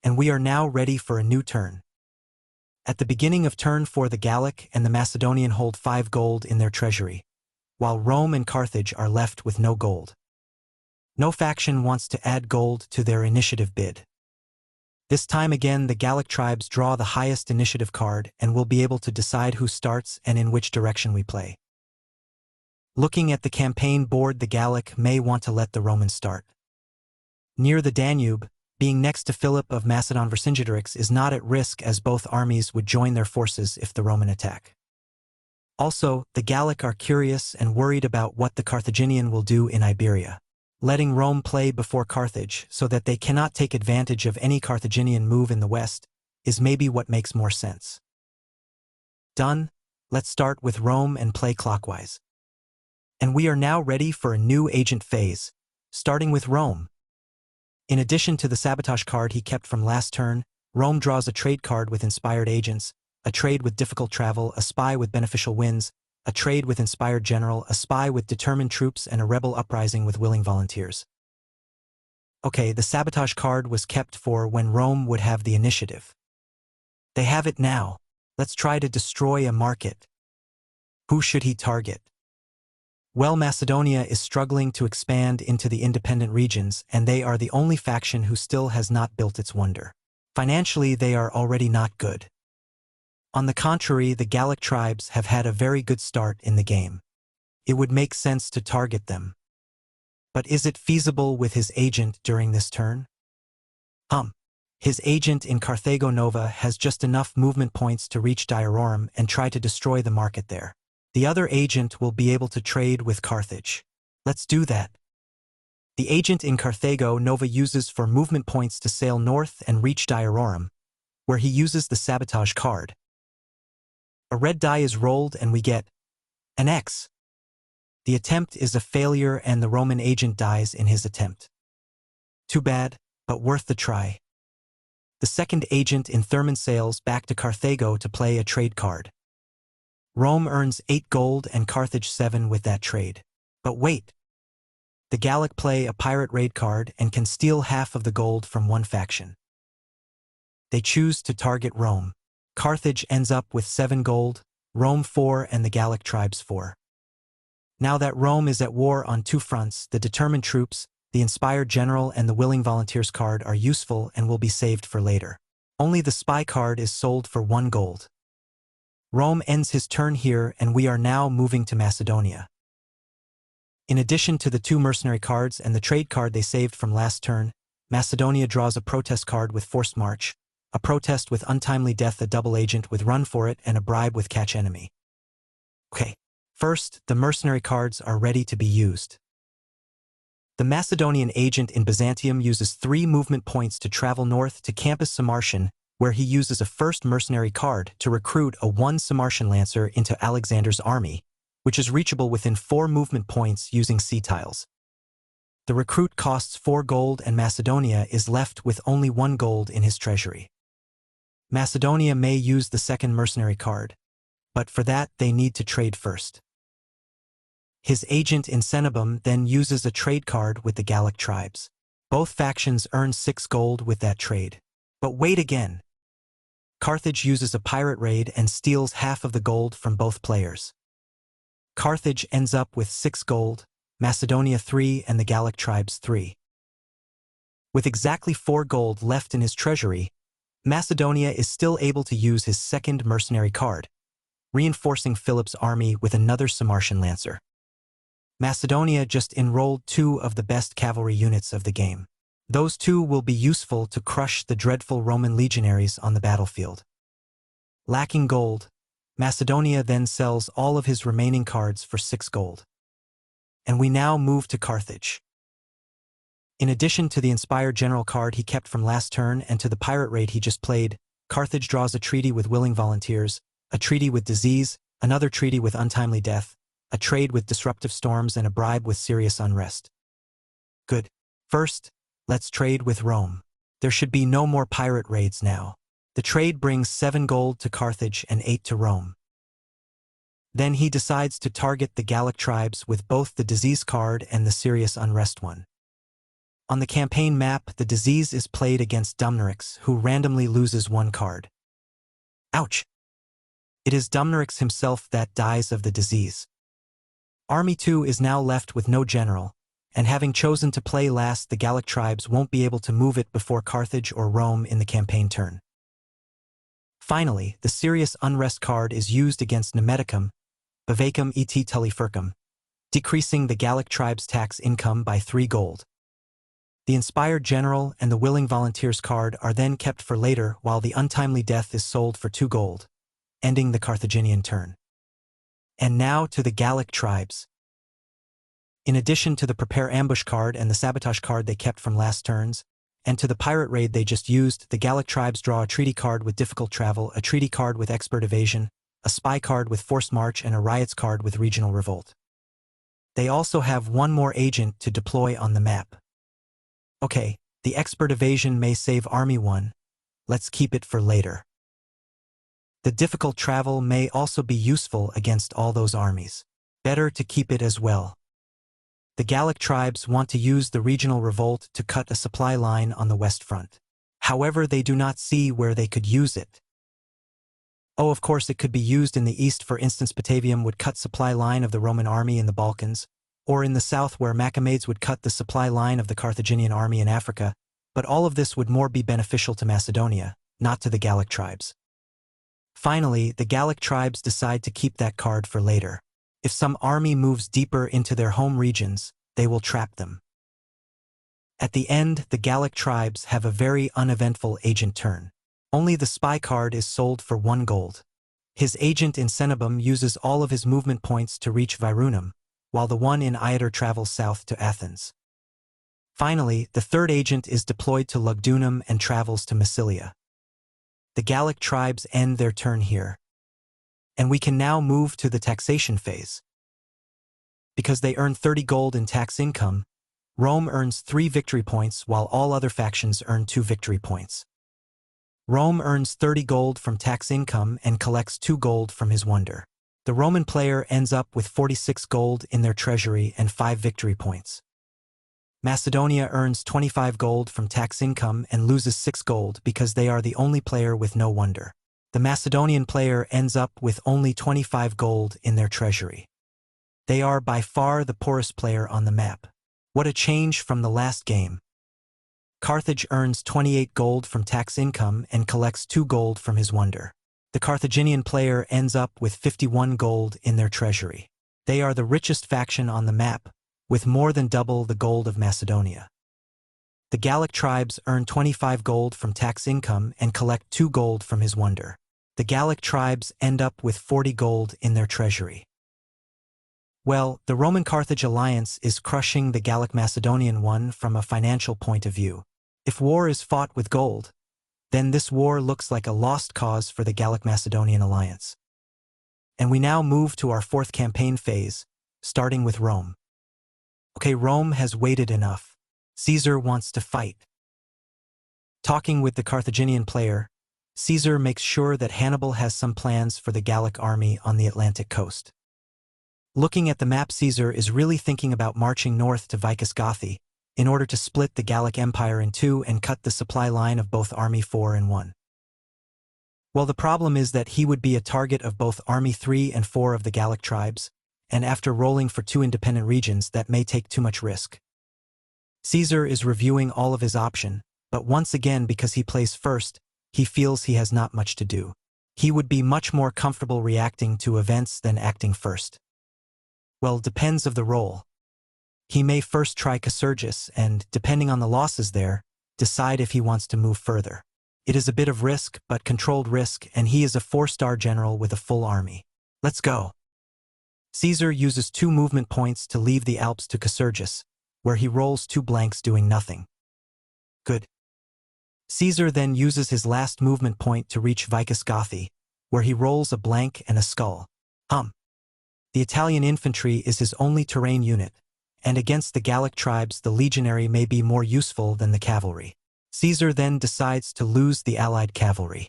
and we are now ready for a new turn. At the beginning of turn 4, the Gallic and the Macedonian hold 5 gold in their treasury, while Rome and Carthage are left with no gold. No faction wants to add gold to their initiative bid. This time again, the Gallic tribes draw the highest initiative card and will be able to decide who starts and in which direction we play. Looking at the campaign board, the Gallic may want to let the Romans start. Near the Danube, being next to Philip of Macedon Vercingetorix is not at risk, as both armies would join their forces if the Roman attack. Also, the Gallic are curious and worried about what the Carthaginian will do in Iberia. Letting Rome play before Carthage so that they cannot take advantage of any Carthaginian move in the west is maybe what makes more sense. Done. Let's start with Rome and play clockwise. And we are now ready for a new agent phase, starting with Rome. In addition to the Sabotage card he kept from last turn, Rome draws a trade card with inspired agents, a trade with difficult travel, a spy with beneficial winds, a trade with inspired general, a spy with determined troops, and a rebel uprising with willing volunteers. Okay, the Sabotage card was kept for when Rome would have the initiative. They have it now. Let's try to destroy a market. Who should he target? Well, Macedonia is struggling to expand into the independent regions, and they are the only faction who still has not built its wonder. Financially, they are already not good. On the contrary, the Gallic tribes have had a very good start in the game. It would make sense to target them. But is it feasible with his agent during this turn? His agent in Carthago Nova has just enough movement points to reach Diarorum and try to destroy the market there. The other agent will be able to trade with Carthage. Let's do that. The agent in Carthago Nova uses for movement points to sail north and reach Diarorum, where he uses the Sabotage card. A red die is rolled and we get an X. The attempt is a failure and the Roman agent dies in his attempt. Too bad, but worth the try. The second agent in Thermon sails back to Carthago to play a trade card. Rome earns 8 gold and Carthage 7 with that trade. But wait! The Gallic play a pirate raid card and can steal half of the gold from one faction. They choose to target Rome. Carthage ends up with 7 gold, Rome 4 and the Gallic tribes 4. Now that Rome is at war on 2 fronts, the determined troops, the inspired general and the willing volunteers card are useful and will be saved for later. Only the spy card is sold for 1 gold. Rome ends his turn here and we are now moving to Macedonia. In addition to the 2 mercenary cards and the trade card they saved from last turn, Macedonia draws a protest card with forced march, a protest with untimely death, a double agent with run for it, and a bribe with catch enemy. Okay, first, the mercenary cards are ready to be used. The Macedonian agent in Byzantium uses 3 movement points to travel north to Campus Samartian, where he uses a first mercenary card to recruit a 1 Samartian lancer into Alexander's army, which is reachable within 4 movement points using sea tiles. The recruit costs 4 gold and Macedonia is left with only 1 gold in his treasury. Macedonia may use the second mercenary card, but for that they need to trade first. His agent in Cenabum then uses a trade card with the Gallic tribes. Both factions earn 6 gold with that trade. But wait again. Carthage uses a pirate raid and steals half of the gold from both players. Carthage ends up with 6 gold, Macedonia 3 and the Gallic tribes 3. With exactly 4 gold left in his treasury, Macedonia is still able to use his second mercenary card, reinforcing Philip's army with another Samartian lancer. Macedonia just enrolled 2 of the best cavalry units of the game. Those 2 will be useful to crush the dreadful Roman legionaries on the battlefield. Lacking gold, Macedonia then sells all of his remaining cards for 6 gold. And we now move to Carthage. In addition to the inspired general card he kept from last turn and to the pirate raid he just played, Carthage draws a treaty with willing volunteers, a treaty with disease, another treaty with untimely death, a trade with disruptive storms, and a bribe with serious unrest. Good. First, let's trade with Rome. There should be no more pirate raids now. The trade brings 7 gold to Carthage and 8 to Rome. Then he decides to target the Gallic tribes with both the disease card and the serious unrest one. On the campaign map, the disease is played against Dumnorix, who randomly loses one card. Ouch! It is Dumnorix himself that dies of the disease. Army 2 is now left with no general, and having chosen to play last, the Gallic tribes won't be able to move it before Carthage or Rome in the campaign turn. Finally, the serious unrest card is used against Nemedicum, Bavacum et Tullyfircum, decreasing the Gallic tribes' tax income by 3 gold. The Inspired General and the Willing Volunteers card are then kept for later, while the Untimely Death is sold for 2 gold, ending the Carthaginian turn. And now to the Gallic tribes. In addition to the Prepare Ambush card and the Sabotage card they kept from last turns, and to the Pirate Raid they just used, the Gallic tribes draw a Treaty card with Difficult Travel, a Treaty card with Expert Evasion, a Spy card with Forced March, and a Riots card with Regional Revolt. They also have one more agent to deploy on the map. Okay, the Expert Evasion may save Army 1, let's keep it for later. The Difficult Travel may also be useful against all those armies. Better to keep it as well. The Gallic tribes want to use the Regional Revolt to cut a supply line on the west front. However, they do not see where they could use it. Oh, of course it could be used in the east, for instance Batavium would cut supply line of the Roman army in the Balkans, or in the south where Macamades would cut the supply line of the Carthaginian army in Africa, but all of this would more be beneficial to Macedonia, not to the Gallic tribes. Finally, the Gallic tribes decide to keep that card for later. If some army moves deeper into their home regions, they will trap them. At the end, the Gallic tribes have a very uneventful agent turn. Only the Spy card is sold for 1 gold. His agent in Cenabum uses all of his movement points to reach Virunum, while the one in Iater travels south to Athens. Finally, the third agent is deployed to Lugdunum and travels to Massilia. The Gallic tribes end their turn here. And we can now move to the taxation phase. Because they earn 30 gold in tax income, Rome earns 3 victory points while all other factions earn 2 victory points. Rome earns 30 gold from tax income and collects 2 gold from his wonder. The Roman player ends up with 46 gold in their treasury and 5 victory points. Macedonia earns 25 gold from tax income and loses 6 gold because they are the only player with no wonder. The Macedonian player ends up with only 25 gold in their treasury. They are by far the poorest player on the map. What a change from the last game. Carthage earns 28 gold from tax income and collects 2 gold from his wonder. The Carthaginian player ends up with 51 gold in their treasury. They are the richest faction on the map, with more than double the gold of Macedonia. The Gallic tribes earn 25 gold from tax income and collect 2 gold from his wonder. The Gallic tribes end up with 40 gold in their treasury. Well, the Roman-Carthage alliance is crushing the Gallic-Macedonian one from a financial point of view. If war is fought with gold, then this war looks like a lost cause for the Gallic-Macedonian alliance. And we now move to our 4th campaign phase, starting with Rome. Okay, Rome has waited enough. Caesar wants to fight. Talking with the Carthaginian player, Caesar makes sure that Hannibal has some plans for the Gallic army on the Atlantic coast. Looking at the map, Caesar is really thinking about marching north to Vicus Gothi in order to split the Gallic Empire in 2 and cut the supply line of both Army 4 and 1. Well, the problem is that he would be a target of both Army 3 and 4 of the Gallic tribes, and after rolling for 2 independent regions, that may take too much risk. Caesar is reviewing all of his options, but once again, because he plays first, he feels he has not much to do. He would be much more comfortable reacting to events than acting first. Well, depends of the role. He may first try Casergis and, depending on the losses there, decide if he wants to move further. It is a bit of risk, but controlled risk, and he is a 4-star general with a full army. Let's go. Caesar uses 2 movement points to leave the Alps to Casergis, where he rolls 2 blanks doing nothing. Good. Caesar then uses his last movement point to reach Vicus Gothi, where he rolls a blank and a skull. The Italian infantry is his only terrain unit, and against the Gallic tribes the legionary may be more useful than the cavalry. Caesar then decides to lose the allied cavalry.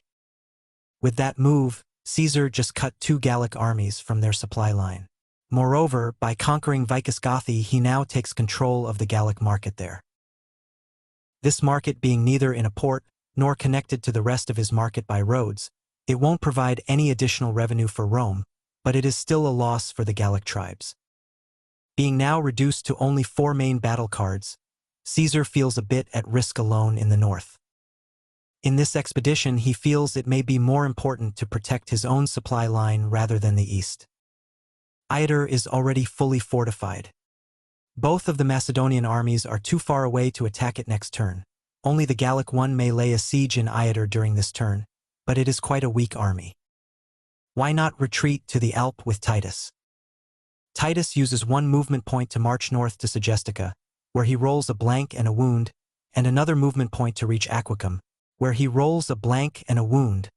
With that move, Caesar just cut 2 Gallic armies from their supply line. Moreover, by conquering Vicus Gothi, he now takes control of the Gallic market there. This market being neither in a port nor connected to the rest of his market by roads, it won't provide any additional revenue for Rome, but it is still a loss for the Gallic tribes. Being now reduced to only 4 main battle cards, Caesar feels a bit at risk alone in the north. In this expedition, he feels it may be more important to protect his own supply line rather than the east. Iater is already fully fortified. Both of the Macedonian armies are too far away to attack it next turn. Only the Gallic one may lay a siege in Iater during this turn, but it is quite a weak army. Why not retreat to the Alp with Titus? Titus uses 1 movement point to march north to Segestica, where he rolls a blank and a wound, and another movement point to reach Aquincum, where he rolls a blank and a wound,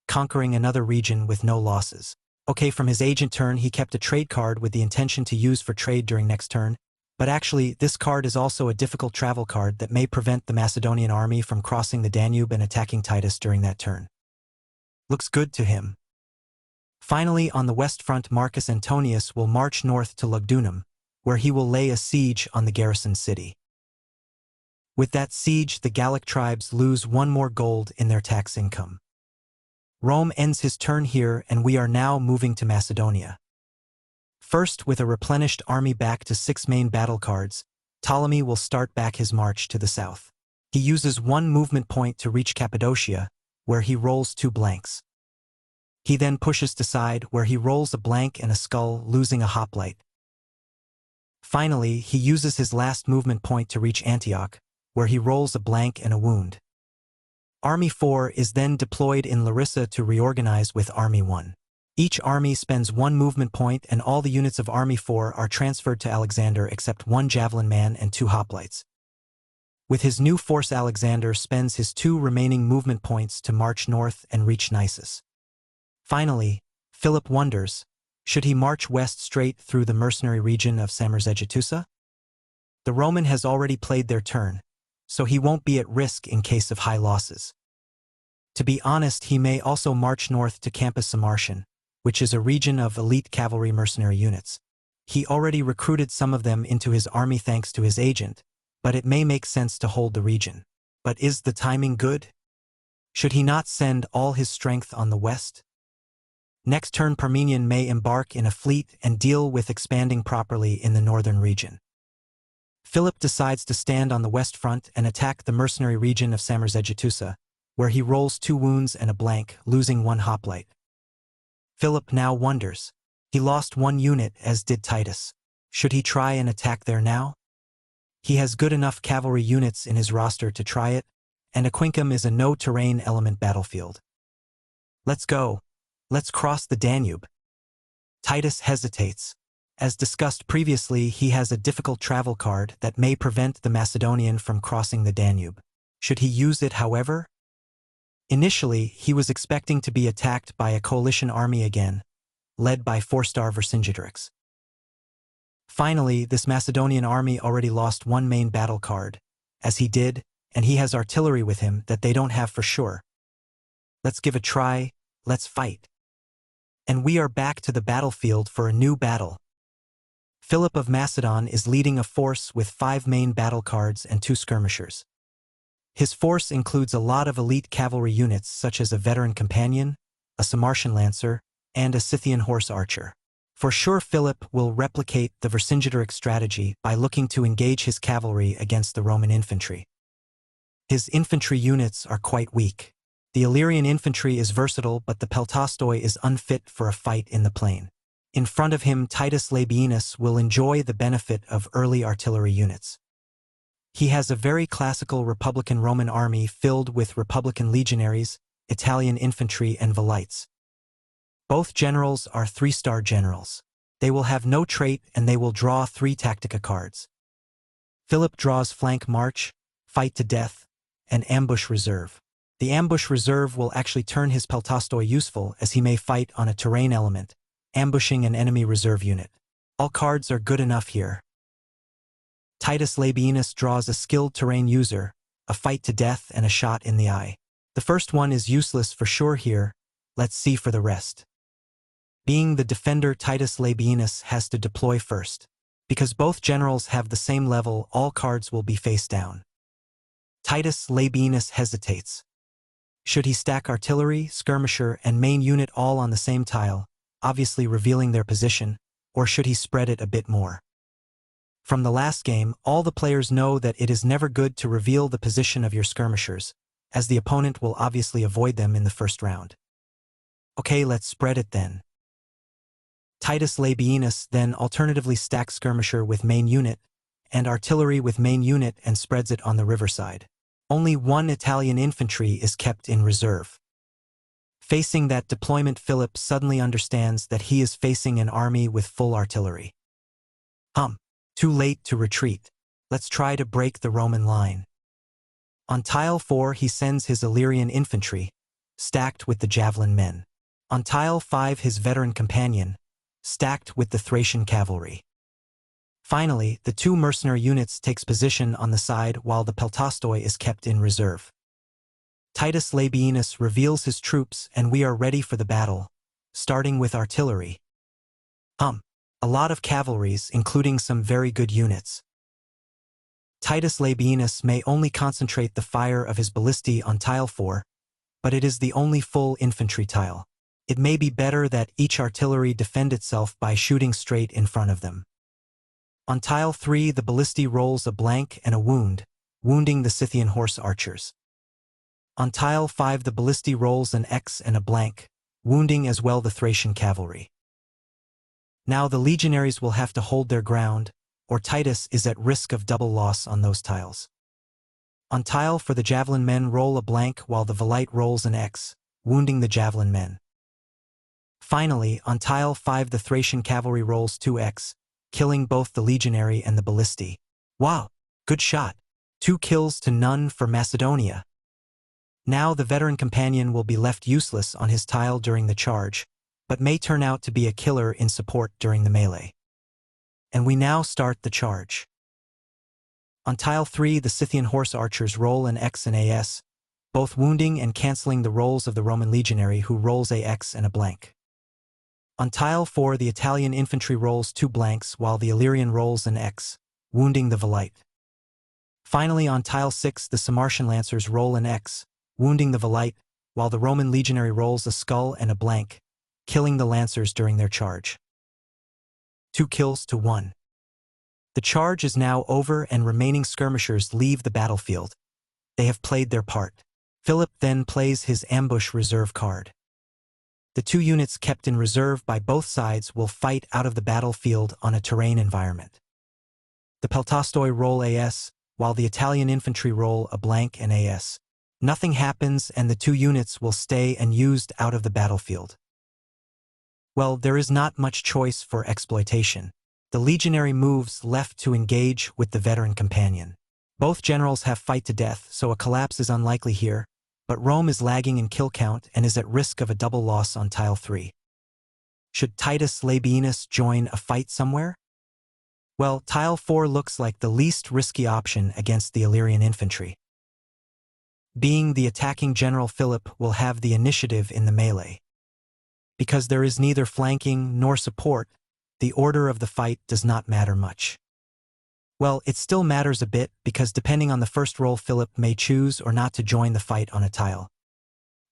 conquering another region with no losses. Okay, from his agent turn he kept a trade card with the intention to use for trade during next turn, but actually this card is also a difficult travel card that may prevent the Macedonian army from crossing the Danube and attacking Titus during that turn. Looks good to him. Finally, on the west front, Marcus Antonius will march north to Lugdunum, where he will lay a siege on the garrisoned city. With that siege, the Gallic tribes lose 1 more gold in their tax income. Rome ends his turn here, and we are now moving to Macedonia. First, with a replenished army back to 6 main battle cards, Ptolemy will start back his march to the south. He uses 1 movement point to reach Cappadocia, where he rolls 2 blanks. He then pushes to side, where he rolls a blank and a skull, losing a hoplite. Finally, he uses his last movement point to reach Antioch, where he rolls a blank and a wound. Army 4 is then deployed in Larissa to reorganize with Army 1. Each army spends 1 movement point, and all the units of Army 4 are transferred to Alexander except 1 javelin man and 2 hoplites. With his new force, Alexander spends his 2 remaining movement points to march north and reach Nisus. Finally, Philip wonders, should he march west straight through the mercenary region of Samorzegitusa? The Roman has already played their turn, so he won't be at risk in case of high losses. To be honest, he may also march north to Campus Samartian, which is a region of elite cavalry mercenary units. He already recruited some of them into his army thanks to his agent, but it may make sense to hold the region. But is the timing good? Should he not send all his strength on the west? Next turn, Parmenion may embark in a fleet and deal with expanding properly in the northern region. Philip decides to stand on the west front and attack the mercenary region of Samorzegitusa, where he rolls 2 wounds and a blank, losing 1 hoplite. Philip now wonders. He lost 1 unit, as did Titus. Should he try and attack there now? He has good enough cavalry units in his roster to try it, and Aquincum is a no-terrain element battlefield. Let's go. Let's cross the Danube. Titus hesitates. As discussed previously, he has a difficult travel card that may prevent the Macedonian from crossing the Danube. Should he use it, however? Initially, he was expecting to be attacked by a coalition army again, led by 4-star Vercingetorix. Finally, this Macedonian army already lost 1 main battle card, as he did, and he has artillery with him that they don't have for sure. Let's give a try, let's fight. And we are back to the battlefield for a new battle. Philip of Macedon is leading a force with 5 main battle cards and 2 skirmishers. His force includes a lot of elite cavalry units such as a veteran companion, a Samartian lancer, and a Scythian horse archer. For sure, Philip will replicate the Vercingetorix strategy by looking to engage his cavalry against the Roman infantry. His infantry units are quite weak. The Illyrian infantry is versatile, but the Peltastoi is unfit for a fight in the plain. In front of him, Titus Labienus will enjoy the benefit of early artillery units. He has a very classical Republican Roman army filled with Republican legionaries, Italian infantry, and velites. Both generals are 3-star generals. They will have no trait, and they will draw 3 Tactica cards. Philip draws Flank March, Fight to Death, and Ambush Reserve. The Ambush Reserve will actually turn his Peltastoi useful, as he may fight on a terrain element, ambushing an enemy reserve unit. All cards are good enough here. Titus Labienus draws a skilled terrain user, a Fight to Death, and a Shot in the Eye. The first one is useless for sure here. Let's see for the rest. Being the defender, Titus Labienus has to deploy first. Because both generals have the same level, all cards will be face down. Titus Labienus hesitates. Should he stack artillery, skirmisher, and main unit all on the same tile, obviously revealing their position, or should he spread it a bit more? From the last game, all the players know that it is never good to reveal the position of your skirmishers, as the opponent will obviously avoid them in the first round. Okay, let's spread it then. Titus Labienus then alternatively stacks skirmisher with main unit, and artillery with main unit and spreads it on the riverside. Only one Italian infantry is kept in reserve. Facing that deployment, Philip suddenly understands that he is facing an army with full artillery. Too late to retreat. Let's try to break the Roman line. On tile 4 he sends his Illyrian infantry, stacked with the javelin men. On tile 5 his veteran companion, stacked with the Thracian cavalry. Finally, the two mercenary units takes position on the side while the peltastoi is kept in reserve. Titus Labienus reveals his troops and we are ready for the battle, starting with artillery. A lot of cavalries, including some very good units. Titus Labienus may only concentrate the fire of his ballistae on tile 4, but it is the only full infantry tile. It may be better that each artillery defend itself by shooting straight in front of them. On tile 3 the ballistae rolls a blank and a wound, wounding the Scythian horse archers. On tile 5 the ballistae rolls an X and a blank, wounding as well the Thracian cavalry. Now the legionaries will have to hold their ground, or Titus is at risk of double loss on those tiles. On tile 4 the javelin men roll a blank while the velite rolls an X, wounding the javelin men. Finally, on tile 5 the Thracian cavalry rolls 2x, killing both the legionary and the ballistae. Wow, good shot. 2 kills to none for Macedonia. Now the veteran companion will be left useless on his tile during the charge, but may turn out to be a killer in support during the melee. And we now start the charge. On tile 3 the Scythian horse archers roll an X and AS, both wounding and cancelling the rolls of the Roman legionary who rolls a X and a blank. On tile 4 the Italian infantry rolls 2 blanks while the Illyrian rolls an X, wounding the velite. Finally on tile 6 the Sarmatian lancers roll an X, wounding the velite, while the Roman legionary rolls a skull and a blank, killing the lancers during their charge. 2 kills to 1. The charge is now over and remaining skirmishers leave the battlefield. They have played their part. Philip then plays his ambush reserve card. The 2 units kept in reserve by both sides will fight out of the battlefield on a terrain environment. The peltastoi roll AS, while the Italian infantry roll a blank and AS. Nothing happens and the 2 units will stay unused out of the battlefield. Well, there is not much choice for exploitation. The legionary moves left to engage with the veteran companion. Both generals have fight to death, so a collapse is unlikely here, but Rome is lagging in kill count and is at risk of a double loss on tile 3. Should Titus Labienus join a fight somewhere? Well, tile 4 looks like the least risky option against the Illyrian infantry. Being the attacking general, Philip will have the initiative in the melee. Because there is neither flanking nor support, the order of the fight does not matter much. Well, it still matters a bit because depending on the first roll, Philip may choose or not to join the fight on a tile.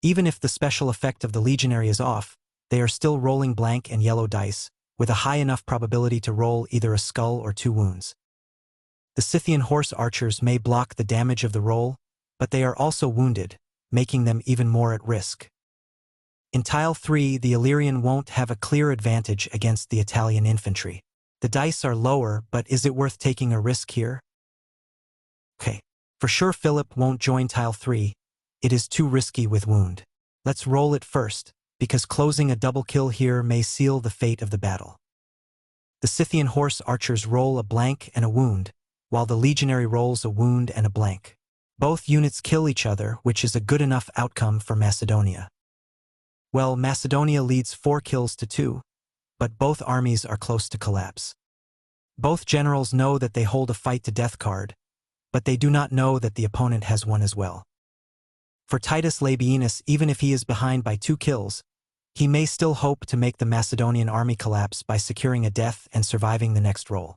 Even if the special effect of the legionary is off, they are still rolling blank and yellow dice, with a high enough probability to roll either a skull or 2 wounds. The Scythian horse archers may block the damage of the roll, but they are also wounded, making them even more at risk. In tile 3, the Illyrian won't have a clear advantage against the Italian infantry. The dice are lower, but is it worth taking a risk here? Okay, for sure Philip won't join tile 3. It is too risky with wound. Let's roll it first, because closing a double kill here may seal the fate of the battle. The Scythian horse archers roll a blank and a wound, while the legionary rolls a wound and a blank. Both units kill each other, which is a good enough outcome for Macedonia. Well, Macedonia leads 4 kills to 2, but both armies are close to collapse. Both generals know that they hold a fight-to-death card, but they do not know that the opponent has one as well. For Titus Labienus, even if he is behind by 2 kills, he may still hope to make the Macedonian army collapse by securing a death and surviving the next roll.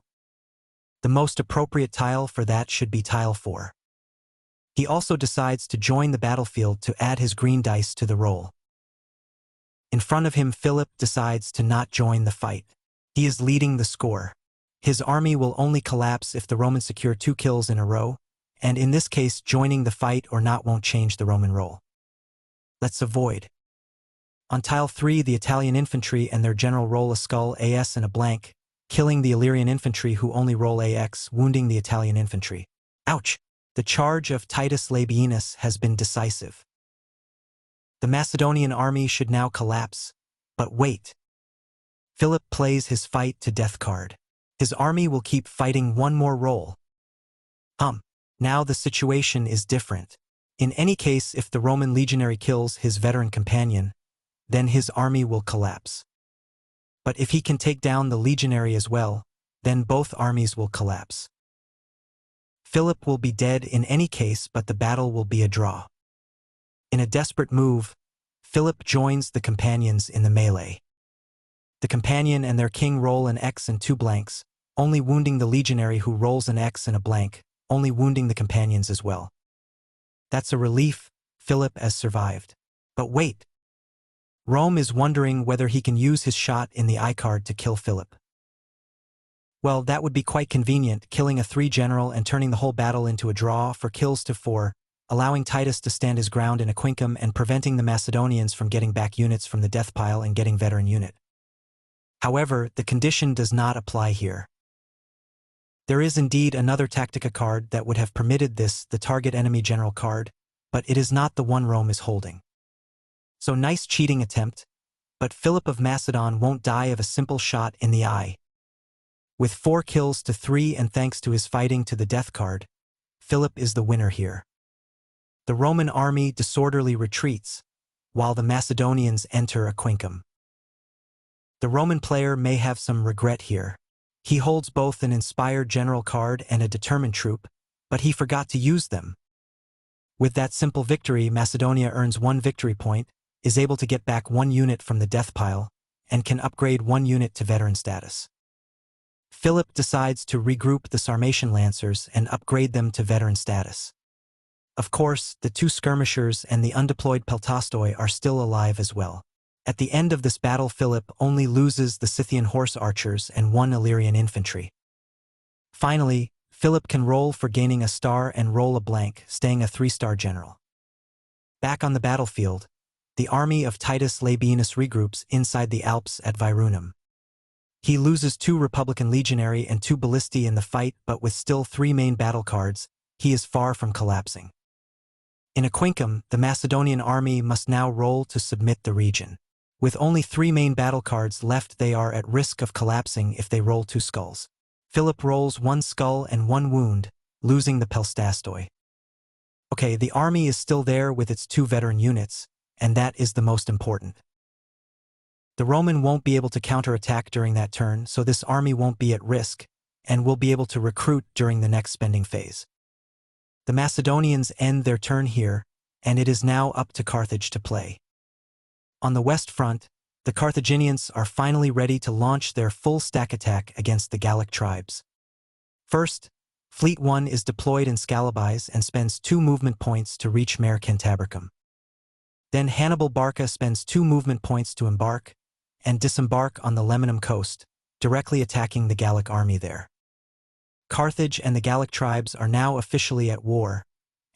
The most appropriate tile for that should be tile 4. He also decides to join the battlefield to add his green dice to the roll. In front of him, Philip decides to not join the fight. He is leading the score. His army will only collapse if the Romans secure 2 kills in a row, and in this case, joining the fight or not won't change the Roman roll. Let's avoid. On tile 3, the Italian infantry and their general roll a skull, AS, and a blank, killing the Illyrian infantry who only roll AX, wounding the Italian infantry. Ouch! The charge of Titus Labienus has been decisive. The Macedonian army should now collapse, but wait. Philip plays his fight to death card. His army will keep fighting one more roll. Now the situation is different. In any case, if the Roman legionary kills his veteran companion, then his army will collapse. But if he can take down the legionary as well, then both armies will collapse. Philip will be dead in any case, but the battle will be a draw. In a desperate move, Philip joins the companions in the melee. The companion and their king roll an X and 2 blanks, only wounding the legionary who rolls an X and a blank, only wounding the companions as well. That's a relief, Philip has survived. But wait! Rome is wondering whether he can use his shot in the I card to kill Philip. Well, that would be quite convenient, killing a 3 general and turning the whole battle into a draw for kills to 4, allowing Titus to stand his ground in Aquincum and preventing the Macedonians from getting back units from the death pile and getting veteran unit. However, the condition does not apply here. There is indeed another Tactica card that would have permitted this, the target enemy general card, but it is not the one Rome is holding. So nice cheating attempt, but Philip of Macedon won't die of a simple shot in the eye. With 4 kills to 3 and thanks to his fighting to the death card, Philip is the winner here. The Roman army disorderly retreats, while the Macedonians enter Aquincum. The Roman player may have some regret here. He holds both an inspired general card and a determined troop, but he forgot to use them. With that simple victory, Macedonia earns 1 victory point, is able to get back 1 unit from the death pile, and can upgrade 1 unit to veteran status. Philip decides to regroup the Sarmatian lancers and upgrade them to veteran status. Of course, the 2 skirmishers and the undeployed peltastoi are still alive as well. At the end of this battle, Philip only loses the Scythian horse archers and 1 Illyrian infantry. Finally, Philip can roll for gaining a star and roll a blank, staying a 3-star general. Back on the battlefield, the army of Titus Labienus regroups inside the Alps at Virunum. He loses 2 Republican legionary and 2 ballistae in the fight, but with still 3 main battle cards, he is far from collapsing. In Aquincum, the Macedonian army must now roll to submit the region. With only 3 main battle cards left, they are at risk of collapsing if they roll 2 skulls. Philip rolls 1 skull and 1 wound, losing the peltastoi. Okay, the army is still there with its 2 veteran units, and that is the most important. The Roman won't be able to counterattack during that turn, so this army won't be at risk, and will be able to recruit during the next spending phase. The Macedonians end their turn here, and it is now up to Carthage to play. On the west front, the Carthaginians are finally ready to launch their full-stack attack against the Gallic tribes. First, Fleet 1 is deployed in Scalabais and spends 2 movement points to reach Mare Cantabricum. Then Hannibal Barca spends 2 movement points to embark and disembark on the Lemanum coast, directly attacking the Gallic army there. Carthage and the Gallic tribes are now officially at war,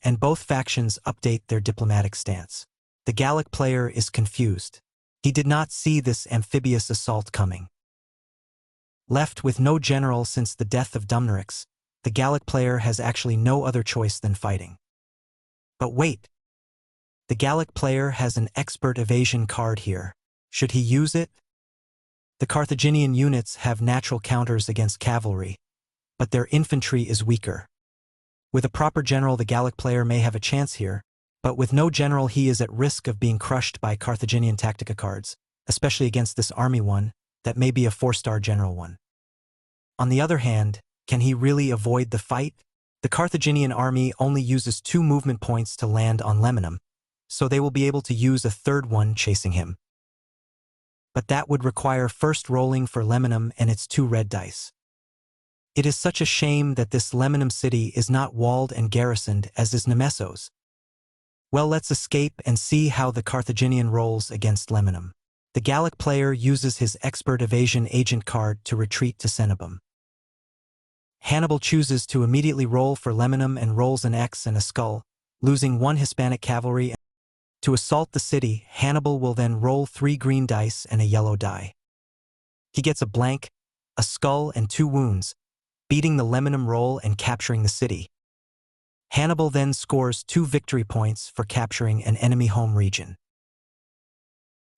and both factions update their diplomatic stance. The Gallic player is confused. He did not see this amphibious assault coming. Left with no general since the death of Dumnorix, the Gallic player has actually no other choice than fighting. But wait! The Gallic player has an expert evasion card here. Should he use it? The Carthaginian units have natural counters against cavalry, but their infantry is weaker. With a proper general, the Gallic player may have a chance here, but with no general he is at risk of being crushed by Carthaginian Tactica cards, especially against this army one, that may be a 4-star general one. On the other hand, can he really avoid the fight? The Carthaginian army only uses 2 movement points to land on Lemanum, so they will be able to use a 3rd one chasing him. But that would require first rolling for Lemanum and its 2 red dice. It is such a shame that this Lemanum city is not walled and garrisoned as is Nemessos. Well, let's escape and see how the Carthaginian rolls against Lemanum. The Gallic player uses his expert evasion agent card to retreat to Cenabum. Hannibal chooses to immediately roll for Lemanum and rolls an X and a skull, losing 1 Hispanic cavalry. To assault the city, Hannibal will then roll 3 green dice and a yellow die. He gets a blank, a skull, and 2 wounds, beating the Lemanum roll and capturing the city. Hannibal then scores 2 victory points for capturing an enemy home region.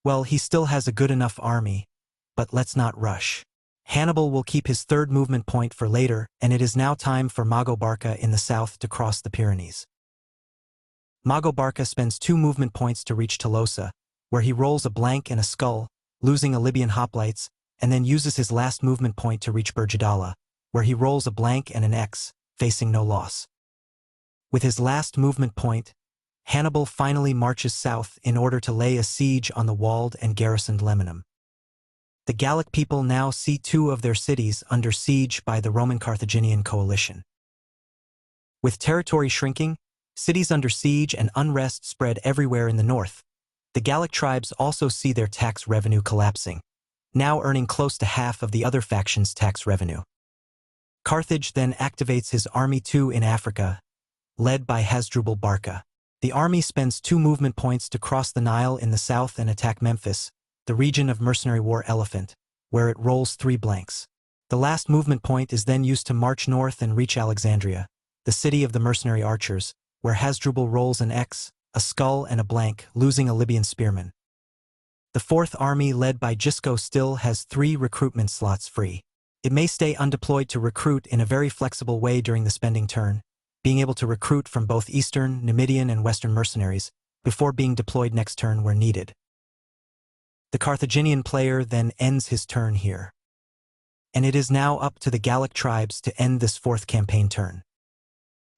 Well, he still has a good enough army, but let's not rush. Hannibal will keep his 3rd movement point for later, and it is now time for Mago Barca in the south to cross the Pyrenees. Mago Barca spends 2 movement points to reach Tolosa, where he rolls a blank and a skull, losing a Libyan hoplites, and then uses his last movement point to reach Bergadala, where he rolls a blank and an X, facing no loss. With his last movement point, Hannibal finally marches south in order to lay a siege on the walled and garrisoned Lemanum. The Gallic people now see 2 of their cities under siege by the Roman-Carthaginian coalition. With territory shrinking, cities under siege, and unrest spread everywhere in the north, the Gallic tribes also see their tax revenue collapsing, now earning close to half of the other faction's tax revenue. Carthage then activates his army 2 in Africa, led by Hasdrubal Barca. The army spends 2 movement points to cross the Nile in the south and attack Memphis, the region of mercenary war elephant, where it rolls 3 blanks. The last movement point is then used to march north and reach Alexandria, the city of the mercenary archers, where Hasdrubal rolls an X, a skull, and a blank, losing a Libyan spearman. The 4th army led by Gisco still has 3 recruitment slots free. It may stay undeployed to recruit in a very flexible way during the spending turn, being able to recruit from both Eastern, Numidian, and Western mercenaries, before being deployed next turn where needed. The Carthaginian player then ends his turn here. And it is now up to the Gallic tribes to end this 4th campaign turn.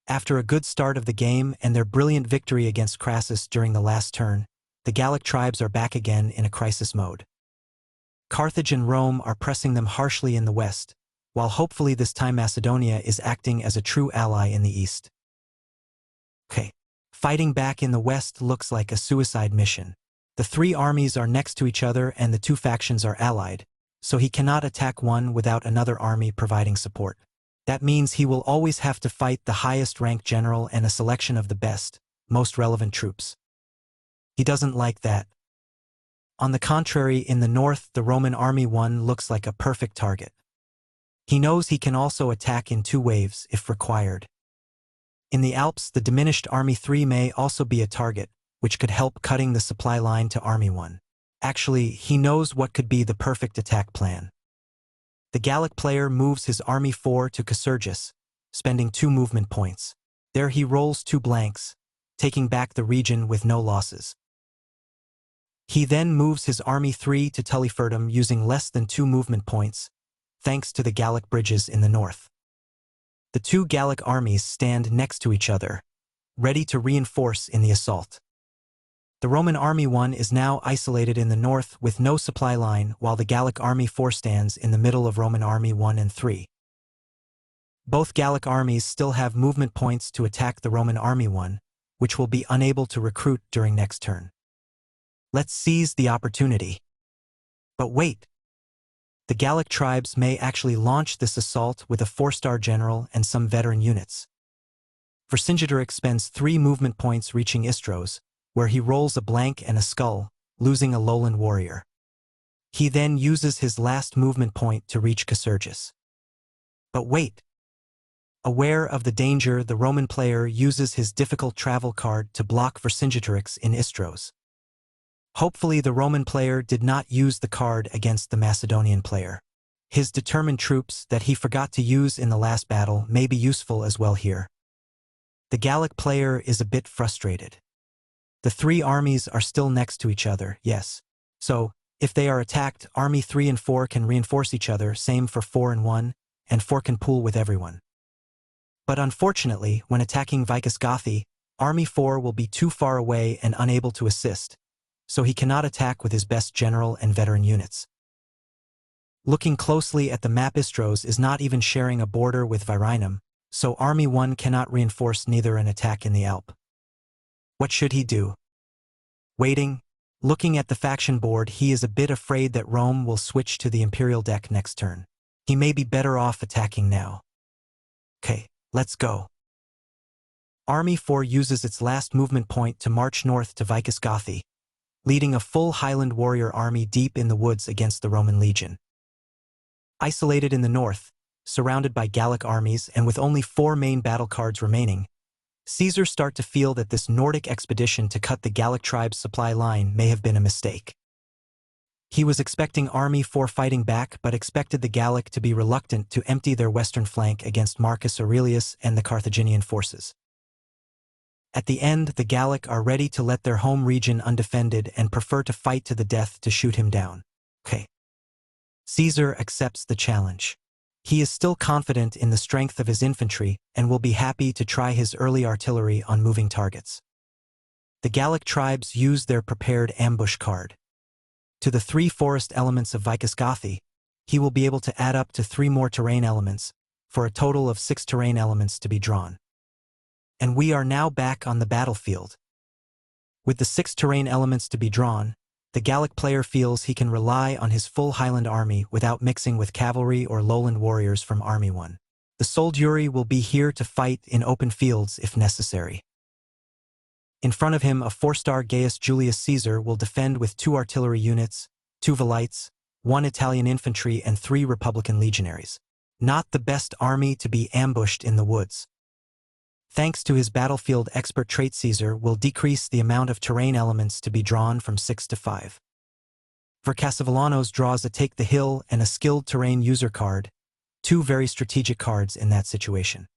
After a good start of the game and their brilliant victory against Crassus during the last turn, the Gallic tribes are back again in a crisis mode. Carthage and Rome are pressing them harshly in the west, while hopefully this time Macedonia is acting as a true ally in the east. Fighting back in the west looks like a suicide mission. The 3 armies are next to each other and the 2 factions are allied, so he cannot attack one without another army providing support. That means he will always have to fight the highest ranked general and a selection of the best, most relevant troops. He doesn't like that. On the contrary, in the north, the Roman army 1 looks like a perfect target. He knows he can also attack in 2 waves if required. In the Alps, the diminished Army 3 may also be a target, which could help cutting the supply line to Army 1. Actually, he knows what could be the perfect attack plan. The Gallic player moves his Army 4 to Casurgis, spending 2 movement points. There he rolls 2 blanks, taking back the region with no losses. He then moves his Army 3 to Tulliferdum using less than 2 movement points, thanks to the Gallic bridges in the north. The 2 Gallic armies stand next to each other, ready to reinforce in the assault. The Roman Army 1 is now isolated in the north with no supply line, while the Gallic Army 4 stands in the middle of Roman Army 1 and 3. Both Gallic armies still have movement points to attack the Roman Army 1, which will be unable to recruit during next turn. Let's seize the opportunity. But wait! The Gallic tribes may actually launch this assault with a 4-star general and some veteran units. Vercingetorix spends 3 movement points reaching Istros, where he rolls a blank and a skull, losing a lowland warrior. He then uses his last movement point to reach Casurgis. But wait! Aware of the danger, the Roman player uses his difficult travel card to block Vercingetorix in Istros. Hopefully the Roman player did not use the card against the Macedonian player. His determined troops that he forgot to use in the last battle may be useful as well here. The Gallic player is a bit frustrated. The 3 armies are still next to each other, yes. So, if they are attacked, Army 3 and 4 can reinforce each other, same for 4 and 1, and 4 can pool with everyone. But unfortunately, when attacking Vicus Gothi, Army 4 will be too far away and unable to assist, so he cannot attack with his best general and veteran units. Looking closely at the map, Istros is not even sharing a border with Virinum, so Army 1 cannot reinforce neither an attack in the Alp. What should he do? Waiting. Looking at the faction board, he is a bit afraid that Rome will switch to the Imperial deck next turn. He may be better off attacking now. Okay, let's go. Army 4 uses its last movement point to march north to Vicus Gothi, leading a full Highland warrior army deep in the woods against the Roman legion. Isolated in the north, surrounded by Gallic armies and with only 4 main battle cards remaining, Caesar start to feel that this Nordic expedition to cut the Gallic tribes' supply line may have been a mistake. He was expecting Army 4 fighting back, but expected the Gallic to be reluctant to empty their western flank against Marcus Aurelius and the Carthaginian forces. At the end, the Gallic are ready to let their home region undefended and prefer to fight to the death to shoot him down. Okay. Caesar accepts the challenge. He is still confident in the strength of his infantry and will be happy to try his early artillery on moving targets. The Gallic tribes use their prepared ambush card. To the 3 forest elements of Vicus Gothi, he will be able to add up to 3 more terrain elements, for a total of 6 terrain elements to be drawn. And we are now back on the battlefield. With the 6 terrain elements to be drawn, the Gallic player feels he can rely on his full Highland army without mixing with cavalry or lowland warriors from Army 1. The soldiery will be here to fight in open fields if necessary. In front of him, a 4-star Gaius Julius Caesar will defend with 2 artillery units, 2 velites, 1 Italian infantry and 3 Republican legionaries. Not the best army to be ambushed in the woods. Thanks to his battlefield expert trait, Caesar will decrease the amount of terrain elements to be drawn from 6 to 5. Vercassivillanos draws a Take the Hill and a skilled terrain user card, 2 very strategic cards in that situation.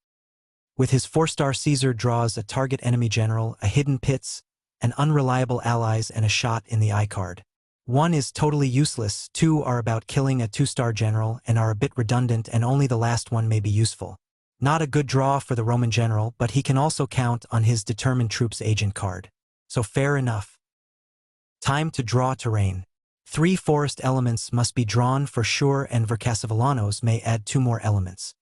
With his 4-star Caesar draws a target enemy general, a hidden pits, an unreliable allies and a shot in the eye card. 1 is totally useless, 2 are about killing a 2-star general and are a bit redundant, and only the last one may be useful. Not a good draw for the Roman general, but he can also count on his determined troops agent card. So fair enough. Time to draw terrain. 3 forest elements must be drawn for sure, and Vercassivillanos may add 2 more elements.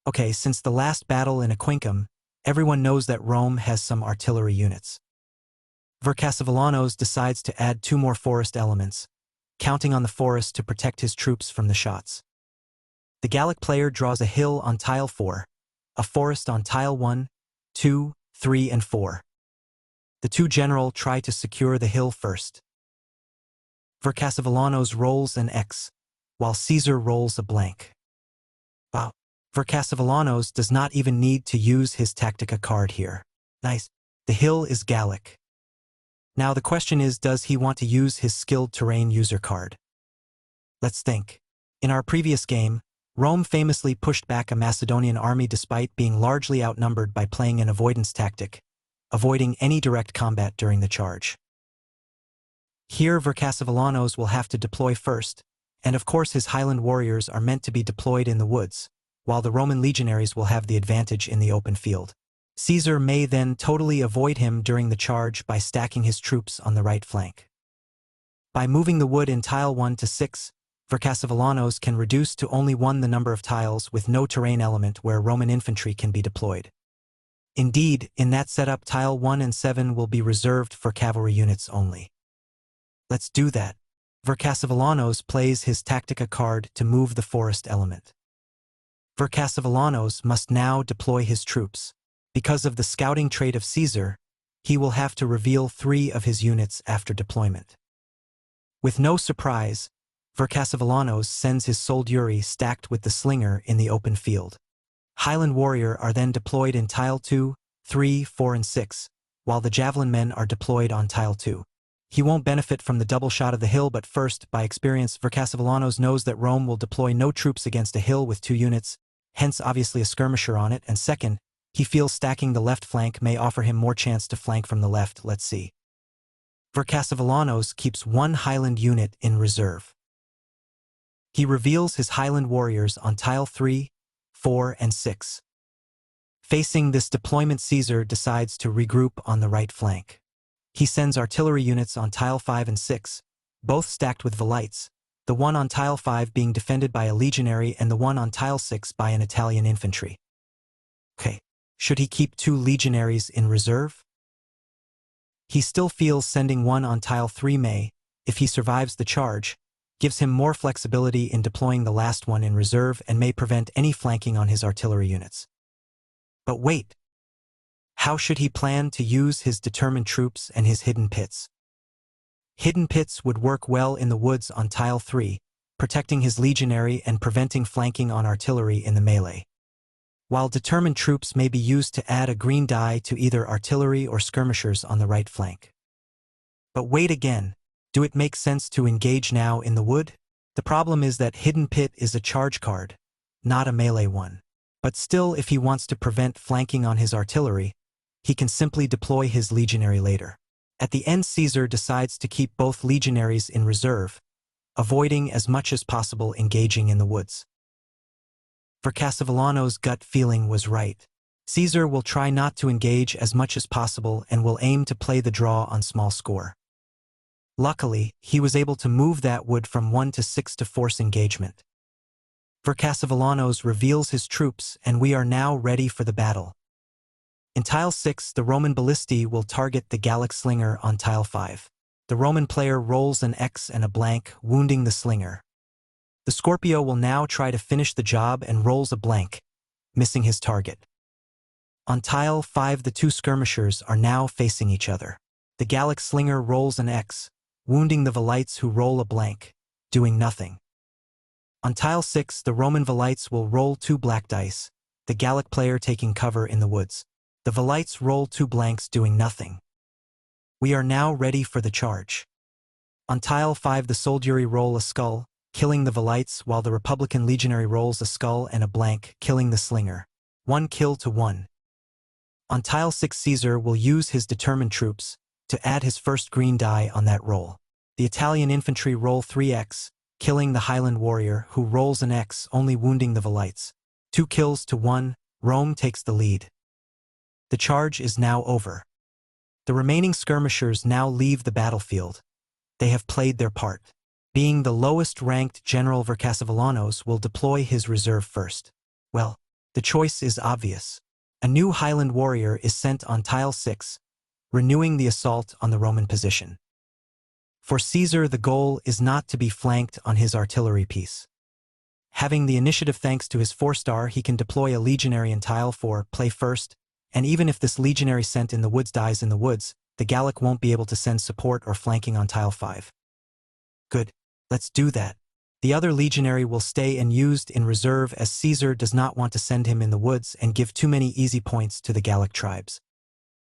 Okay, since the last battle in Aquincum, everyone knows that Rome has some artillery units. Vercassivillanos decides to add 2 more forest elements, counting on the forest to protect his troops from the shots. The Gallic player draws a hill on tile 4, a forest on tile 1, 2, 3 and 4. The 2 general try to secure the hill first. Vercassivillanos rolls an X, while Caesar rolls a blank. Wow. Vercassivillanos does not even need to use his Tactica card here. Nice. The hill is Gallic. Now the question is, does he want to use his skilled terrain user card? Let's think. In our previous game, Rome famously pushed back a Macedonian army despite being largely outnumbered by playing an avoidance tactic, avoiding any direct combat during the charge. Here Vercassivillanos will have to deploy first, and of course his Highland warriors are meant to be deployed in the woods, while the Roman legionaries will have the advantage in the open field. Caesar may then totally avoid him during the charge by stacking his troops on the right flank. By moving the wood in tile 1 to 6, Vercassivillanos can reduce to only 1 the number of tiles with no terrain element where Roman infantry can be deployed. Indeed, in that setup, tile 1 and 7 will be reserved for cavalry units only. Let's do that. Vercassivillanos plays his Tactica card to move the forest element. Vercassivillanos must now deploy his troops. Because of the scouting trait of Caesar, he will have to reveal 3 of his units after deployment. With no surprise, Vercassivillanos sends his soldiery stacked with the slinger in the open field. Highland warrior are then deployed in tile 2, 3, 4 and 6, while the javelin men are deployed on tile 2. He won't benefit from the double shot of the hill, but first, by experience, Vercassivillanos knows that Rome will deploy no troops against a hill with 2 units, hence obviously a skirmisher on it, and second, he feels stacking the left flank may offer him more chance to flank from the left. Let's see. Vercassivillanos keeps 1 Highland unit in reserve. He reveals his Highland warriors on tile 3, 4 and 6. Facing this deployment, Caesar decides to regroup on the right flank. He sends artillery units on tile 5 and 6, both stacked with velites, the one on tile 5 being defended by a legionary and the one on tile 6 by an Italian infantry. Okay, should he keep 2 legionaries in reserve? He still feels sending one on tile 3 may, if he survives the charge, gives him more flexibility in deploying the last one in reserve and may prevent any flanking on his artillery units. But wait! How should he plan to use his determined troops and his hidden pits? Hidden pits would work well in the woods on tile 3, protecting his legionary and preventing flanking on artillery in the melee. While determined troops may be used to add a green die to either artillery or skirmishers on the right flank. But wait again, do it make sense to engage now in the wood? The problem is that Hidden Pit is a charge card, not a melee one. But still, if he wants to prevent flanking on his artillery, he can simply deploy his legionary later. At the end, Caesar decides to keep both legionaries in reserve, avoiding as much as possible engaging in the woods. Vercassivillano's gut feeling was right. Caesar will try not to engage as much as possible and will aim to play the draw on small score. Luckily, he was able to move that wood from 1 to 6 to force engagement. Vercassivillanos reveals his troops, and we are now ready for the battle. In tile 6, the Roman ballistae will target the Gallic slinger on tile 5. The Roman player rolls an X and a blank, wounding the slinger. The Scorpio will now try to finish the job and rolls a blank, missing his target. On tile 5, the 2 skirmishers are now facing each other. The Gallic slinger rolls an X, wounding the Velites who roll a blank, doing nothing. On tile 6, the Roman Velites will roll 2 black dice, the Gallic player taking cover in the woods. The Velites roll 2 blanks, doing nothing. We are now ready for the charge. On tile 5, the soldiery roll a skull, killing the Velites, while the Republican legionary rolls a skull and a blank, killing the slinger. 1 kill to 1. On tile 6, Caesar will use his determined troops to add his first green die on that roll. The Italian infantry roll 3x, killing the Highland warrior, who rolls an X, only wounding the Velites. 2 kills to 1, Rome takes the lead. The charge is now over. The remaining skirmishers now leave the battlefield. They have played their part. Being the lowest-ranked General Vercassivillanos will deploy his reserve first. Well, the choice is obvious. A new Highland warrior is sent on tile 6, renewing the assault on the Roman position. For Caesar, the goal is not to be flanked on his artillery piece. Having the initiative thanks to his 4-star, he can deploy a legionary in tile 4, play first, and even if this legionary sent in the woods dies in the woods, the Gallic won't be able to send support or flanking on tile 5. Good, let's do that. The other legionary will stay and used in reserve, as Caesar does not want to send him in the woods and give too many easy points to the Gallic tribes.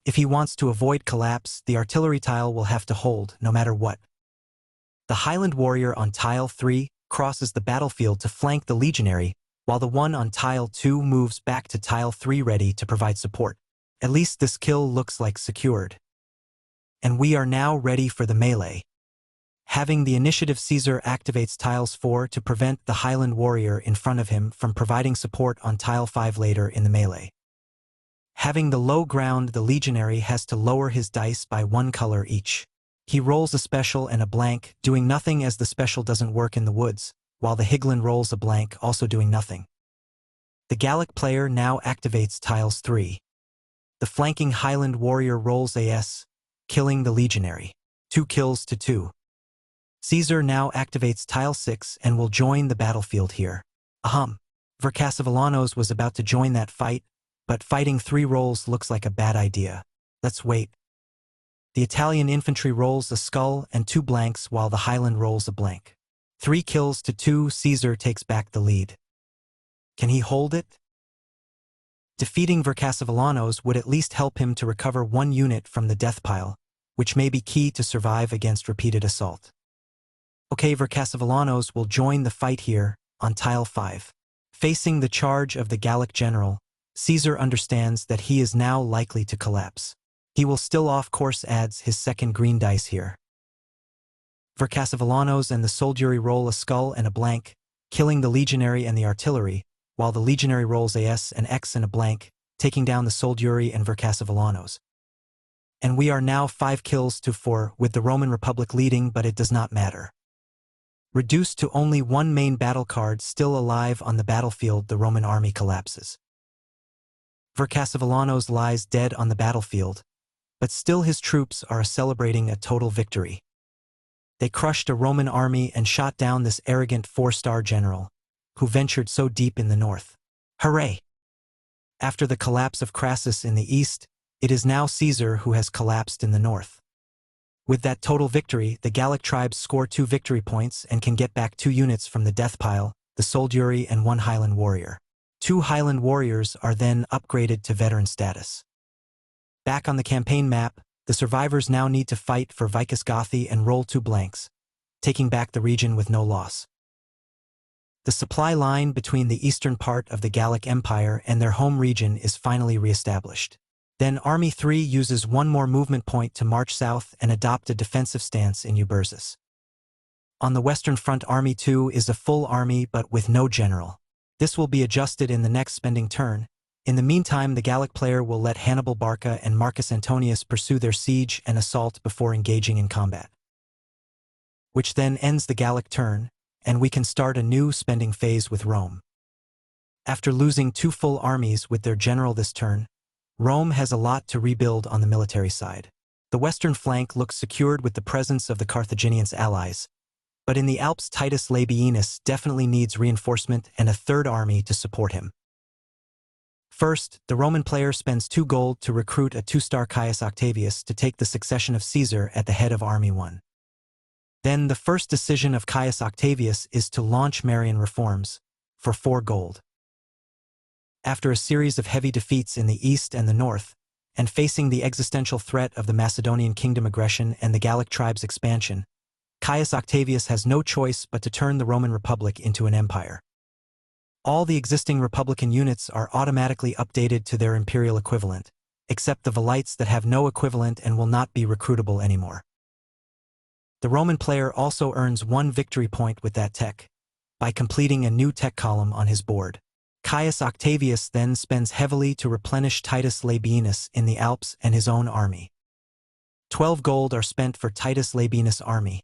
If he wants to avoid collapse, the artillery tile will have to hold, no matter what. The Highland warrior on tile 3 crosses the battlefield to flank the legionary, while the one on tile 2 moves back to tile 3 ready to provide support. At least this kill looks like secured. And we are now ready for the melee. Having the initiative, Caesar activates tiles 4 to prevent the Highland warrior in front of him from providing support on tile 5 later in the melee. Having the low ground, the legionary has to lower his dice by 1 color each. He rolls a special and a blank, doing nothing as the special doesn't work in the woods, while the Highland rolls a blank, also doing nothing. The Gallic player now activates tiles 3. The flanking Highland warrior rolls a S, killing the legionary. 2 kills to 2. Caesar now activates tile 6 and will join the battlefield here. Vercassivillanos was about to join that fight, but fighting 3 rolls looks like a bad idea. Let's wait. The Italian infantry rolls a skull and 2 blanks, while the Highland rolls a blank. 3 kills to 2, Caesar takes back the lead. Can he hold it? Defeating Vercassivillanos would at least help him to recover 1 unit from the death pile, which may be key to survive against repeated assault. Okay, Vercassivillanos will join the fight here, on tile 5. Facing the charge of the Gallic general, Caesar understands that he is now likely to collapse. He will still off-course adds his 2nd green dice here. Vercassivillanos and the soldiery roll a skull and a blank, killing the legionary and the artillery, while the legionary rolls a S, an X and a blank, taking down the soldiery and Vercassivillanos. And we are now 5 kills to 4, with the Roman Republic leading, but it does not matter. Reduced to only one main battle card still alive on the battlefield, the Roman army collapses. Vercassivillanos lies dead on the battlefield, but still his troops are celebrating a total victory. They crushed a Roman army and shot down this arrogant 4-star general, who ventured so deep in the north. Hooray! After the collapse of Crassus in the east, it is now Caesar who has collapsed in the north. With that total victory, the Gallic tribes score 2 victory points and can get back 2 units from the death pile, the soldiery and 1 Highland warrior. 2 Highland warriors are then upgraded to veteran status. Back on the campaign map, the survivors now need to fight for Vicus Gothi and roll 2 blanks, taking back the region with no loss. The supply line between the eastern part of the Gallic Empire and their home region is finally re-established. Then Army 3 uses 1 more movement point to march south and adopt a defensive stance in Euburzus. On the western front, Army 2 is a full army but with no general. This will be adjusted in the next spending turn. In the meantime, the Gallic player will let Hannibal Barca and Marcus Antonius pursue their siege and assault before engaging in combat. Which then ends the Gallic turn, and we can start a new spending phase with Rome. After losing 2 full armies with their general this turn, Rome has a lot to rebuild on the military side. The western flank looks secured with the presence of the Carthaginians' allies, but in the Alps Titus Labienus definitely needs reinforcement and a 3rd army to support him. First, the Roman player spends 2 gold to recruit a 2-star Caius Octavius to take the succession of Caesar at the head of Army 1. Then the first decision of Caius Octavius is to launch Marian reforms, for 4 gold. After a series of heavy defeats in the east and the north, and facing the existential threat of the Macedonian kingdom aggression and the Gallic tribes' expansion, Caius Octavius has no choice but to turn the Roman Republic into an empire. All the existing Republican units are automatically updated to their imperial equivalent, except the Velites that have no equivalent and will not be recruitable anymore. The Roman player also earns 1 victory point with that tech, by completing a new tech column on his board. Caius Octavius then spends heavily to replenish Titus Labienus in the Alps and his own army. 12 gold are spent for Titus Labienus' army,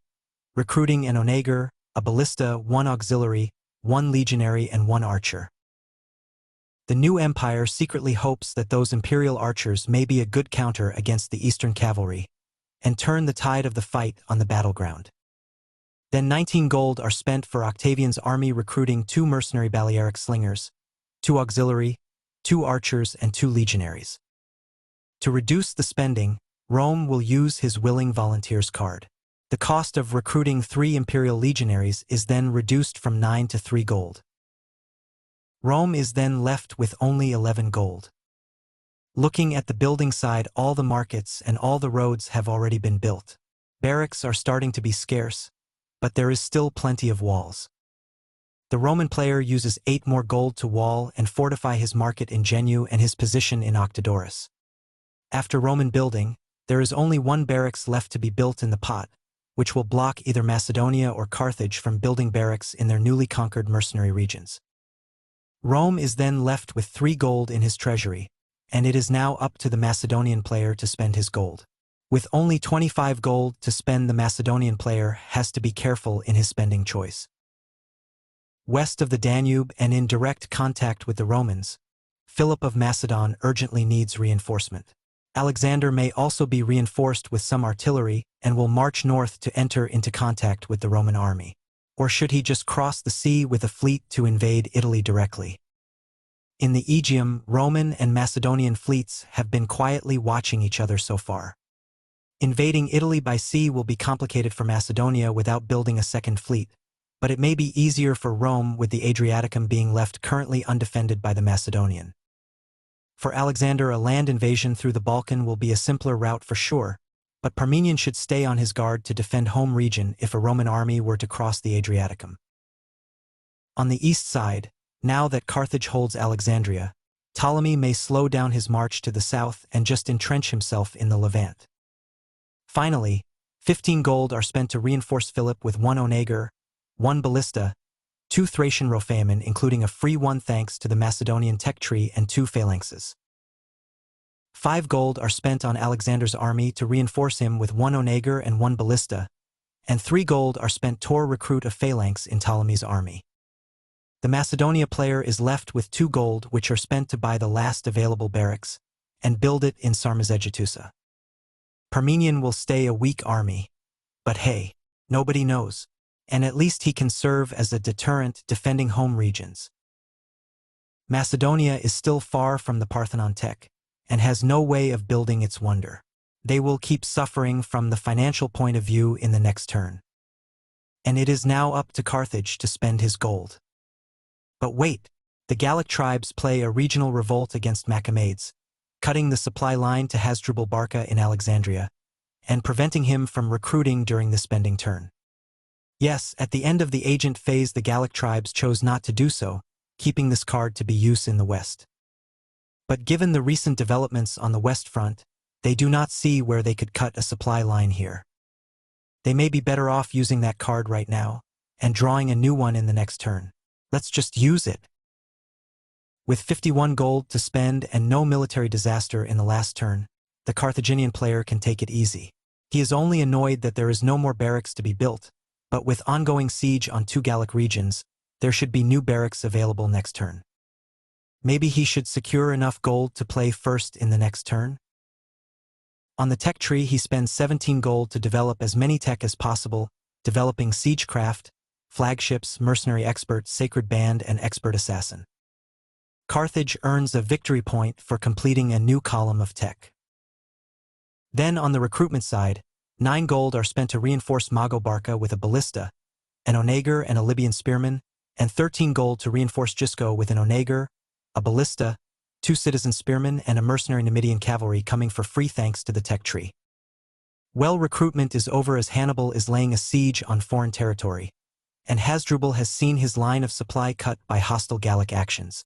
recruiting an onager, a ballista, 1 auxiliary, 1 legionary and 1 archer. The new empire secretly hopes that those imperial archers may be a good counter against the eastern cavalry, and turn the tide of the fight on the battleground. Then 19 gold are spent for Octavian's army recruiting 2 mercenary Balearic slingers, 2 auxiliary, 2 archers and 2 legionaries. To reduce the spending, Rome will use his willing volunteers card. The cost of recruiting 3 imperial legionaries is then reduced from 9 to 3 gold. Rome is then left with only 11 gold. Looking at the building side, all the markets and all the roads have already been built. Barracks are starting to be scarce, but there is still plenty of walls. The Roman player uses 8 more gold to wall and fortify his market in Genu and his position in Octodorus. After Roman building, there is only 1 barracks left to be built in the pot, which will block either Macedonia or Carthage from building barracks in their newly conquered mercenary regions. Rome is then left with 3 gold in his treasury, and it is now up to the Macedonian player to spend his gold. With only 25 gold to spend, the Macedonian player has to be careful in his spending choice. West of the Danube and in direct contact with the Romans, Philip of Macedon urgently needs reinforcement. Alexander may also be reinforced with some artillery and will march north to enter into contact with the Roman army. Or should he just cross the sea with a fleet to invade Italy directly? In the Aegean, Roman and Macedonian fleets have been quietly watching each other so far. Invading Italy by sea will be complicated for Macedonia without building a second fleet, but it may be easier for Rome with the Adriaticum being left currently undefended by the Macedonian. For Alexander, a land invasion through the Balkan will be a simpler route for sure, but Parmenion should stay on his guard to defend home region if a Roman army were to cross the Adriaticum. On the east side, now that Carthage holds Alexandria, Ptolemy may slow down his march to the south and just entrench himself in the Levant. Finally, 15 gold are spent to reinforce Philip with 1 onager, 1 ballista, 2 Thracian rofeamen including a free 1 thanks to the Macedonian tech tree and 2 phalanxes. 5 gold are spent on Alexander's army to reinforce him with 1 onager and 1 ballista, and 3 gold are spent to recruit a phalanx in Ptolemy's army. The Macedonia player is left with 2 gold which are spent to buy the last available barracks and build it in Sarmizegetusa. Parmenion will stay a weak army, but hey, nobody knows, and at least he can serve as a deterrent defending home regions. Macedonia is still far from the Parthenon tech and has no way of building its wonder. They will keep suffering from the financial point of view in the next turn. And it is now up to Carthage to spend his gold. But wait, the Gallic tribes play a regional revolt against Macamades, cutting the supply line to Hasdrubal Barca in Alexandria, and preventing him from recruiting during the spending turn. Yes, at the end of the agent phase the Gallic tribes chose not to do so, keeping this card to be used in the west. But given the recent developments on the west front, they do not see where they could cut a supply line here. They may be better off using that card right now, and drawing a new one in the next turn. Let's just use it. With 51 gold to spend and no military disaster in the last turn, the Carthaginian player can take it easy. He is only annoyed that there is no more barracks to be built, but with ongoing siege on 2 Gallic regions, there should be new barracks available next turn. Maybe he should secure enough gold to play first in the next turn? On the tech tree he spends 17 gold to develop as many tech as possible, developing siegecraft, flagships, mercenary expert, sacred band, and expert assassin. Carthage earns a victory point for completing a new column of tech. Then on the recruitment side, 9 gold are spent to reinforce Mago Barca with a ballista, an onager and a Libyan spearman, and 13 gold to reinforce Gisco with an onager, a ballista, 2 citizen spearmen, and a mercenary Numidian cavalry coming for free thanks to the tech tree. Well, recruitment is over as Hannibal is laying a siege on foreign territory, and Hasdrubal has seen his line of supply cut by hostile Gallic actions.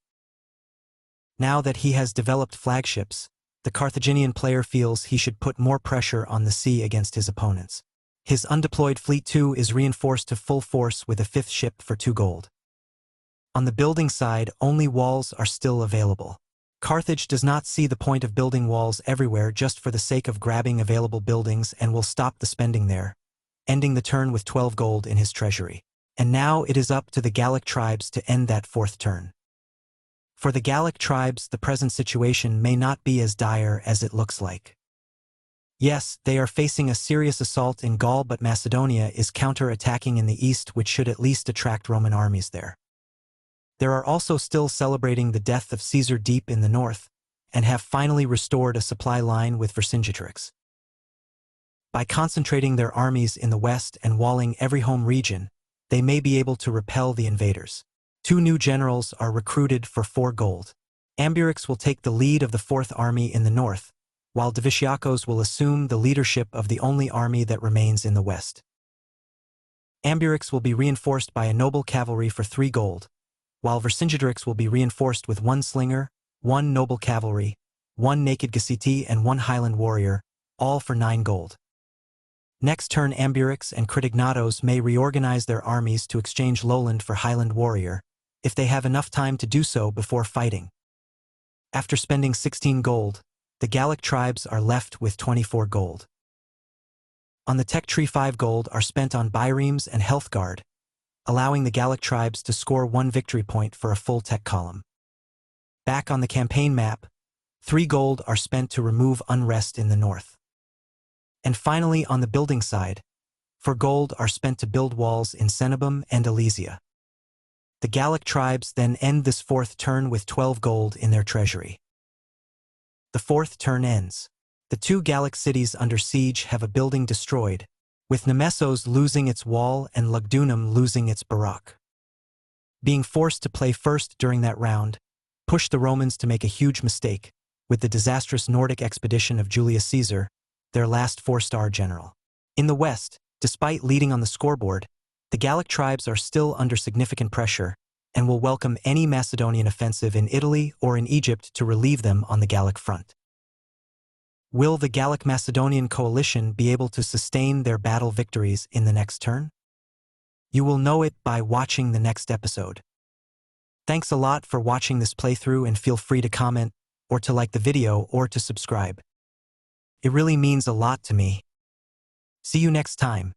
Now that he has developed flagships, the Carthaginian player feels he should put more pressure on the sea against his opponents. His undeployed fleet 2 is reinforced to full force with a 5th ship for 2 gold. On the building side, only walls are still available. Carthage does not see the point of building walls everywhere just for the sake of grabbing available buildings and will stop the spending there, ending the turn with 12 gold in his treasury. And now it is up to the Gallic tribes to end that 4th turn. For the Gallic tribes, the present situation may not be as dire as it looks like. Yes, they are facing a serious assault in Gaul, but Macedonia is counter-attacking in the east, which should at least attract Roman armies there. There are also still celebrating the death of Caesar deep in the north, and have finally restored a supply line with Vercingetorix. By concentrating their armies in the west and walling every home region, they may be able to repel the invaders. 2 new generals are recruited for 4 gold. Ambiorix will take the lead of the 4th army in the north, while Diviciacos will assume the leadership of the only army that remains in the west. Ambiorix will be reinforced by a noble cavalry for 3 gold, while Vercingetorix will be reinforced with 1 slinger, 1 noble cavalry, 1 naked Gaciti, and 1 highland warrior, all for 9 gold. Next turn Ambiorix and Critignatos may reorganize their armies to exchange lowland for highland warrior, if they have enough time to do so before fighting. After spending 16 gold, the Gallic tribes are left with 24 gold. On the tech tree 5 gold are spent on biremes and health guard, allowing the Gallic tribes to score 1 victory point for a full tech column. Back on the campaign map, 3 gold are spent to remove unrest in the north. And finally on the building side, 4 gold are spent to build walls in Cenabum and Alesia. The Gallic tribes then end this 4th turn with 12 gold in their treasury. The 4th turn ends. The 2 Gallic cities under siege have a building destroyed, with Nemessos losing its wall and Lugdunum losing its barak. Being forced to play first during that round pushed the Romans to make a huge mistake, with the disastrous Nordic expedition of Julius Caesar, their last 4-star general. In the west, despite leading on the scoreboard, the Gallic tribes are still under significant pressure and will welcome any Macedonian offensive in Italy or in Egypt to relieve them on the Gallic front. Will the Gallic-Macedonian coalition be able to sustain their battle victories in the next turn? You will know it by watching the next episode. Thanks a lot for watching this playthrough, and feel free to comment, or to like the video, or to subscribe. It really means a lot to me. See you next time.